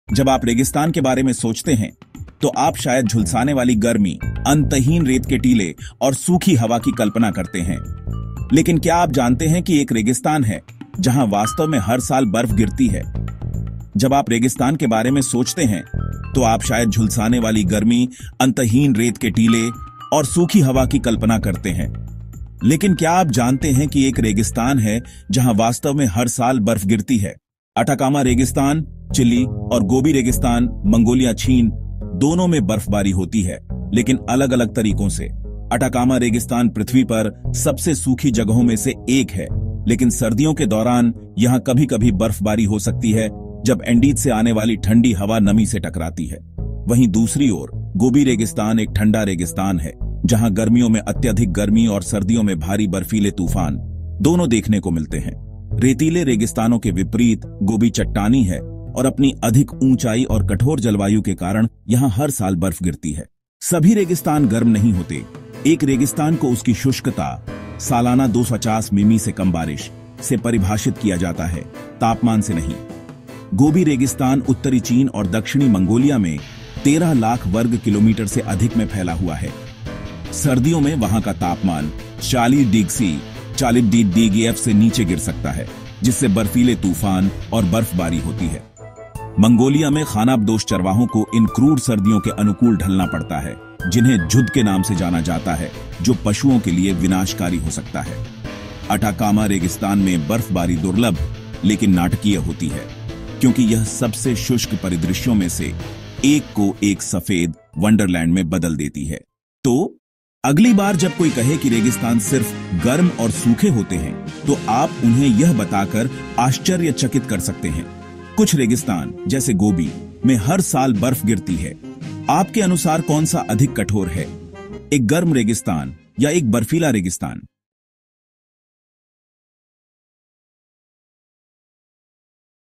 जब आप रेगिस्तान के बारे में सोचते हैं तो आप शायद झुलसाने वाली गर्मी, अंतहीन रेत के टीले और सूखी हवा की कल्पना करते हैं। लेकिन क्या आप जानते हैं कि एक रेगिस्तान है जहां वास्तव में हर साल बर्फ गिरती है? जब आप रेगिस्तान के बारे में सोचते हैं तो आप शायद झुलसाने वाली गर्मी, अंतहीन रेत के टीले और सूखी हवा की कल्पना करते हैं। लेकिन क्या आप जानते हैं कि एक रेगिस्तान है जहां वास्तव में हर साल बर्फ गिरती है? अटाकामा रेगिस्तान, चिली, और गोबी रेगिस्तान, मंगोलिया, चीन, दोनों में बर्फबारी होती है, लेकिन अलग अलग तरीकों से। अटाकामा रेगिस्तान पृथ्वी पर सबसे सूखी जगहों में से एक है, लेकिन सर्दियों के दौरान यहां कभी कभी बर्फबारी हो सकती है जब एंडीज से आने वाली ठंडी हवा नमी से टकराती है। वहीं दूसरी ओर गोबी रेगिस्तान एक ठंडा रेगिस्तान है जहां गर्मियों में अत्यधिक गर्मी और सर्दियों में भारी बर्फीले तूफान दोनों देखने को मिलते हैं। रेतीले रेगिस्तानों के विपरीत गोबी चट्टानी है और अपनी अधिक ऊंचाई और कठोर जलवायु के कारण यहां हर साल बर्फ गिरती है। सभी रेगिस्तान गर्म नहीं होते। एक रेगिस्तान को उसकी शुष्कता, सालाना 250 मिमी से कम बारिश से परिभाषित किया जाता है, तापमान से नहीं। गोबी रेगिस्तान उत्तरी चीन और दक्षिणी मंगोलिया में 13 लाख वर्ग किलोमीटर से अधिक में फैला हुआ है। सर्दियों में वहां का तापमान 40 डिग्री से नीचे गिर सकता है, जिससे बर्फीले तूफान और बर्फबारी होती है। मंगोलिया में खानाबदोश चरवाहों को इन क्रूर सर्दियों के अनुकूल ढलना पड़ता है, जिन्हें जुद के नाम से जाना जाता है, जो पशुओं के लिए विनाशकारी हो सकता है। अटाकामा रेगिस्तान में बर्फबारी दुर्लभ लेकिन नाटकीय होती है, क्योंकि यह सबसे शुष्क परिदृश्यों में से एक को एक सफेद वंडरलैंड में बदल देती है। तो अगली बार जब कोई कहे कि रेगिस्तान सिर्फ गर्म और सूखे होते हैं, तो आप उन्हें यह बताकर आश्चर्यचकित कर सकते हैं, कुछ रेगिस्तान जैसे गोबी में हर साल बर्फ गिरती है। आपके अनुसार कौन सा अधिक कठोर है, एक गर्म रेगिस्तान या एक बर्फीला रेगिस्तान?